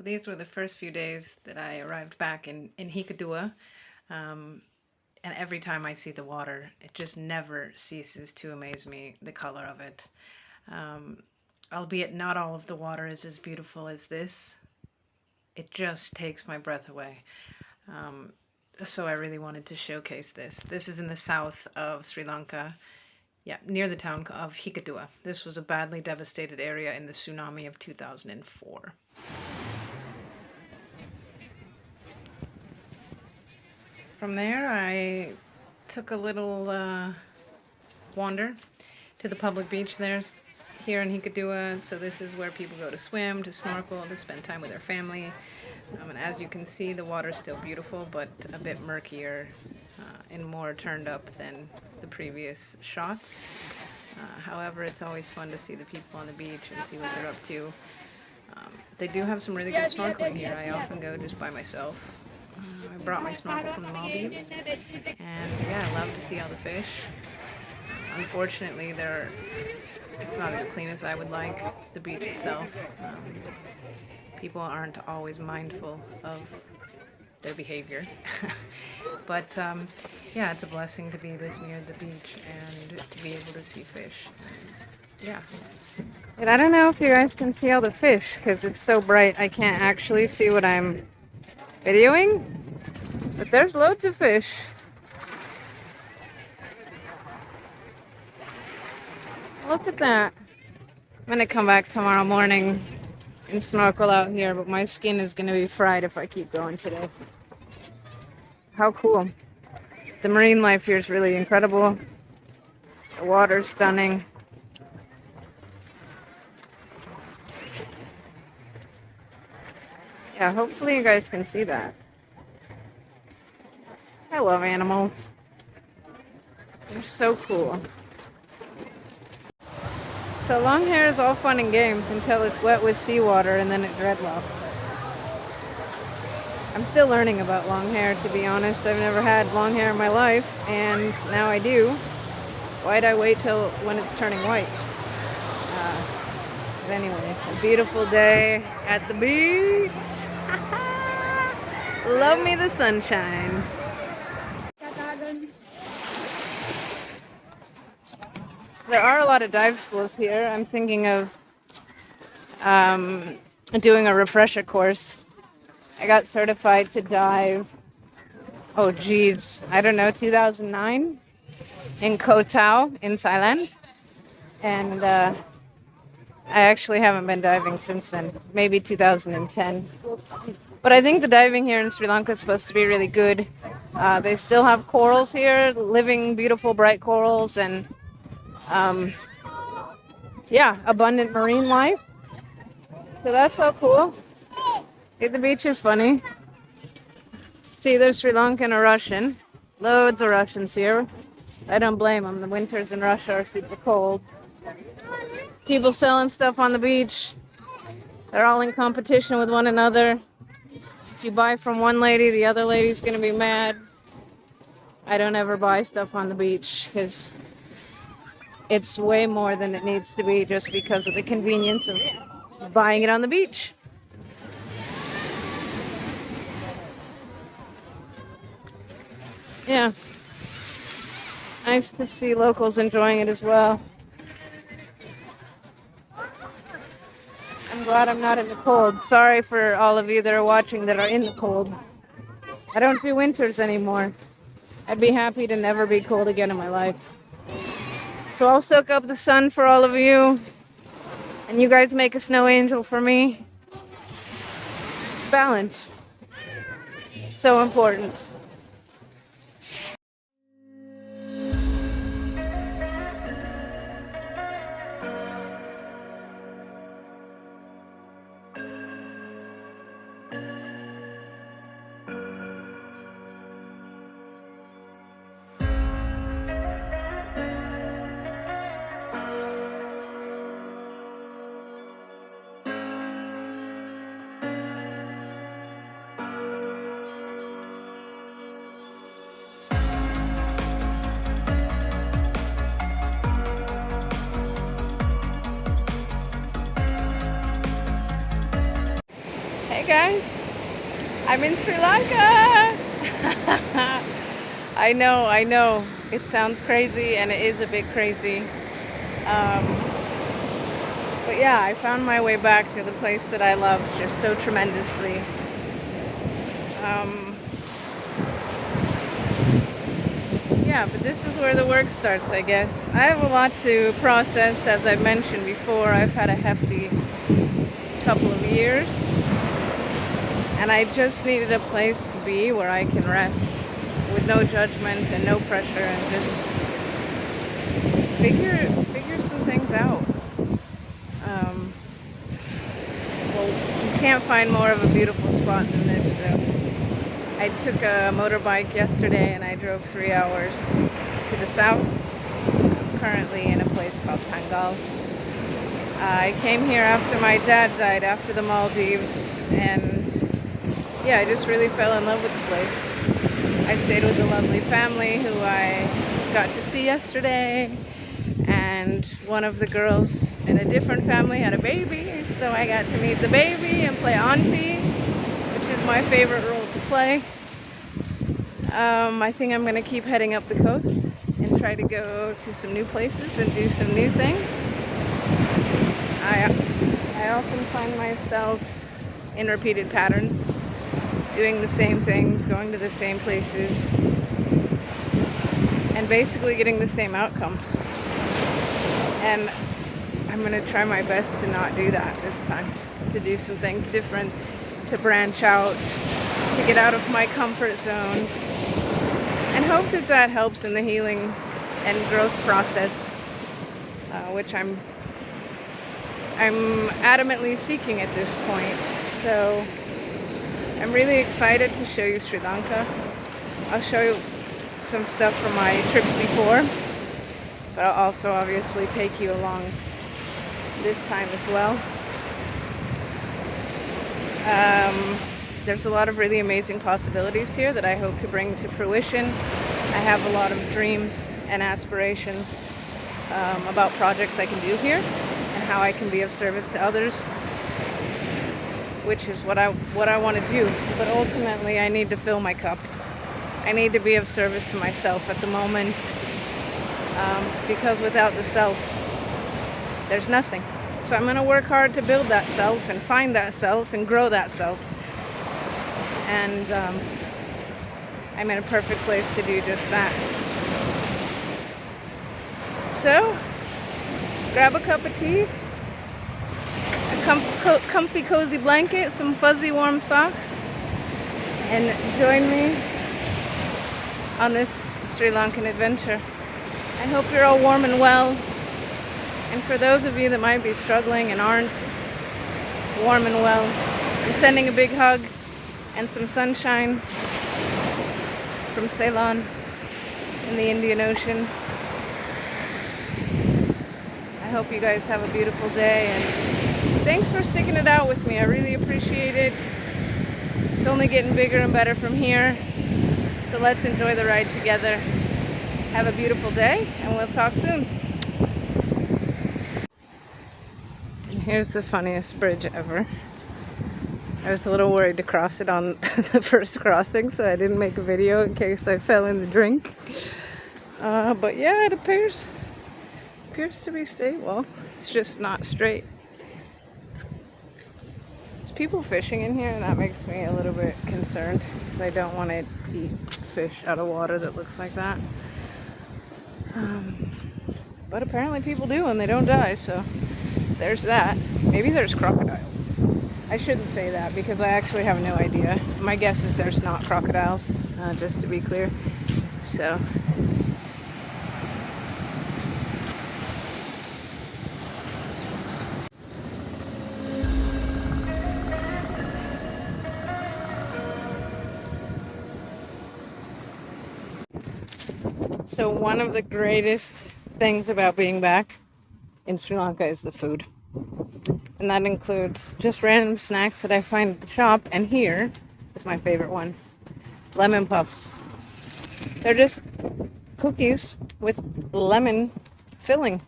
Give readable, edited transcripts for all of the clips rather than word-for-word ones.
So these were the first few days that I arrived back in Hikkaduwa. And every time I see the water, it just never ceases to amaze me, the color of it. Um, Albeit not all of the water is as beautiful as this, it just takes my breath away. Um, so I really wanted to showcase this. This is in the south of Sri Lanka, yeah, near the town of Hikkaduwa. This was a badly devastated area in the tsunami of 2004. From there, I took a little wander to the public beach here in Hikkaduwa. So this is where people go to swim, to snorkel, to spend time with their family. And as you can see, the water's still beautiful, but a bit murkier and more turned up than the previous shots. However, it's always fun to see the people on the beach and see what they're up to. They do have some really good snorkeling here. I often go just by myself. I brought my snorkel from the Maldives, and yeah, I love to see all the fish. Unfortunately, it's not as clean as I would like, the beach itself. People aren't always mindful of their behavior. But yeah, it's a blessing to be this near the beach and to be able to see fish. Yeah. And I don't know if you guys can see all the fish because it's so bright I can't actually see what I'm videoing, but there's loads of fish. Look at that. I'm gonna come back tomorrow morning and snorkel out here, but my skin is gonna be fried if I keep going today. How cool. The marine life here is really incredible. The water's stunning. Yeah, hopefully you guys can see that. I love animals. They're so cool. So long hair is all fun and games until it's wet with seawater and then it dreadlocks. I'm still learning about long hair, to be honest. I've never had long hair in my life, and now I do. Why'd I wait till when it's turning white? But anyways, a beautiful day at the beach. Love me the sunshine. There are a lot of dive schools here. I'm thinking of doing a refresher course. I got certified to dive, oh geez, I don't know, 2009 in Koh Tao in Thailand. And I actually haven't been diving since then, maybe 2010. But I think the diving here in Sri Lanka is supposed to be really good. They still have corals here, living, beautiful, bright corals, and yeah, abundant marine life. So that's so cool. The beach is funny. It's either Sri Lankan or Russian. Loads of Russians here. I don't blame them. The winters in Russia are super cold. People selling stuff on the beach. They're all in competition with one another. If you buy from one lady, the other lady's going to be mad. I don't ever buy stuff on the beach because it's way more than it needs to be just because of the convenience of buying it on the beach. Yeah. Nice to see locals enjoying it as well. I'm glad I'm not in the cold. Sorry for all of you that are watching that are in the cold. I don't do winters anymore. I'd be happy to never be cold again in my life. So I'll soak up the sun for all of you. And you guys make a snow angel for me. Balance. So important. Hey guys, I'm in Sri Lanka. I know. It sounds crazy and it is a bit crazy. Um, but yeah, I found my way back to the place that I love just so tremendously. Um, yeah, but this is where the work starts, I guess. I have a lot to process, as I mentioned before. I've had a hefty couple of years. And I just needed a place to be where I can rest with no judgment and no pressure and just figure some things out. Well, you can't find more of a beautiful spot than this though. I took a motorbike yesterday and I drove 3 hours to the south. I'm currently in a place called Tangalle. I came here after my dad died after the Maldives, and yeah, I just really fell in love with the place. I stayed with a lovely family who I got to see yesterday, and one of the girls in a different family had a baby, so I got to meet the baby and play auntie, which is my favorite role to play. I think I'm going to keep heading up the coast and try to go to some new places and do some new things. I often find myself in repeated patterns, doing the same things, going to the same places, and basically getting the same outcome. And I'm going to try my best to not do that this time, to do some things different, to branch out, to get out of my comfort zone, and hope that that helps in the healing and growth process, which I'm adamantly seeking at this point. So I'm really excited to show you Sri Lanka. I'll show you some stuff from my trips before, but I'll also obviously take you along this time as well. There's a lot of really amazing possibilities here that I hope to bring to fruition. I have a lot of dreams and aspirations about projects I can do here and how I can be of service to others, which is what I want to do. But ultimately, I need to fill my cup. I need to be of service to myself at the moment, because without the self, there's nothing. So I'm going to work hard to build that self and find that self and grow that self. And I'm in a perfect place to do just that. So, grab a cup of tea, a comfy, cozy blanket, some fuzzy, warm socks, and join me on this Sri Lankan adventure. I hope you're all warm and well. And for those of you that might be struggling and aren't warm and well, I'm sending a big hug and some sunshine from Ceylon in the Indian Ocean. I hope you guys have a beautiful day, and thanks for sticking it out with me. I really appreciate it. It's only getting bigger and better from here. So let's enjoy the ride together. Have a beautiful day, and we'll talk soon. And here's the funniest bridge ever. I was a little worried to cross it on the first crossing, so I didn't make a video in case I fell in the drink. But yeah, it appears to be stable. It's just not straight. There's people fishing in here, and that makes me a little bit concerned, because I don't want to eat fish out of water that looks like that. But apparently people do, and they don't die, so there's that. Maybe there's crocodiles. I shouldn't say that because I actually have no idea. My guess is there's not crocodiles, just to be clear. So one of the greatest things about being back in Sri Lanka is the food. And that includes just random snacks that I find at the shop. And here is my favorite one. Lemon puffs. They're just cookies with lemon filling.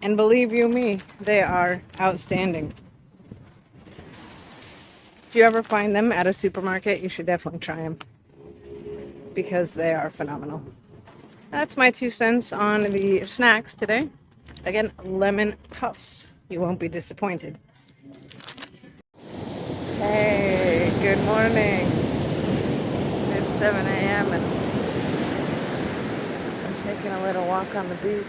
And believe you me, they are outstanding. If you ever find them at a supermarket, you should definitely try them because they are phenomenal. That's my 2 cents on the snacks today. Again, lemon puffs. You won't be disappointed. Hey, good morning. It's 7 a.m. and I'm taking a little walk on the beach.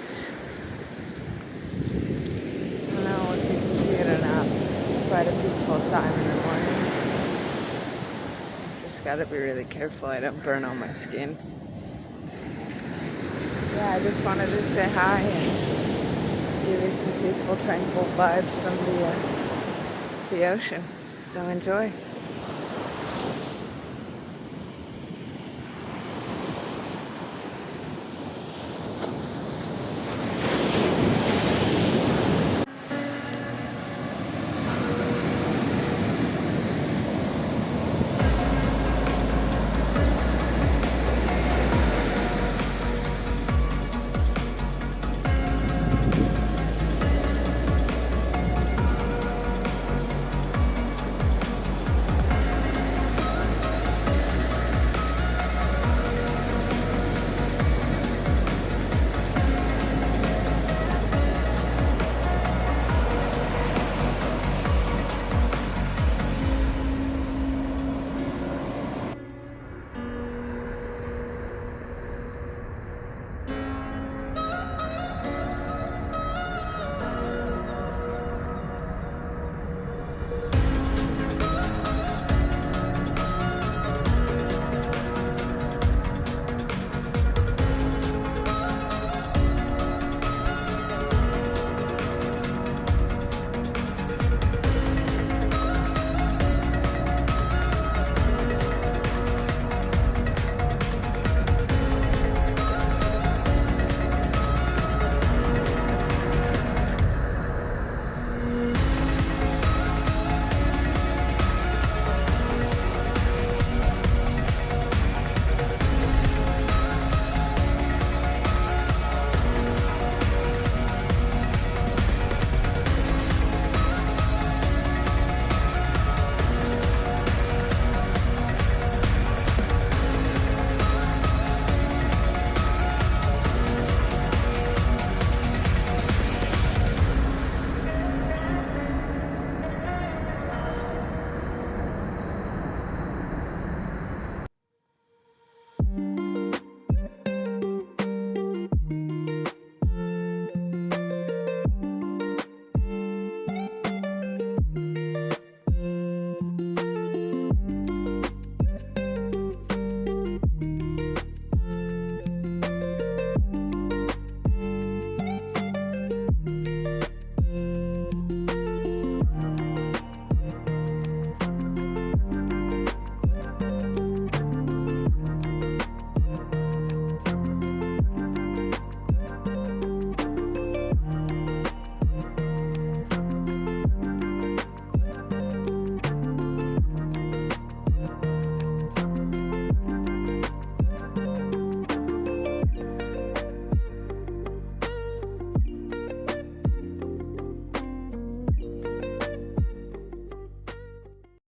I don't know if you can see it or not. It's quite a peaceful time in the morning. Just gotta be really careful I don't burn all my skin. Yeah, I just wanted to say hi and give you some peaceful, tranquil vibes from the ocean. So enjoy.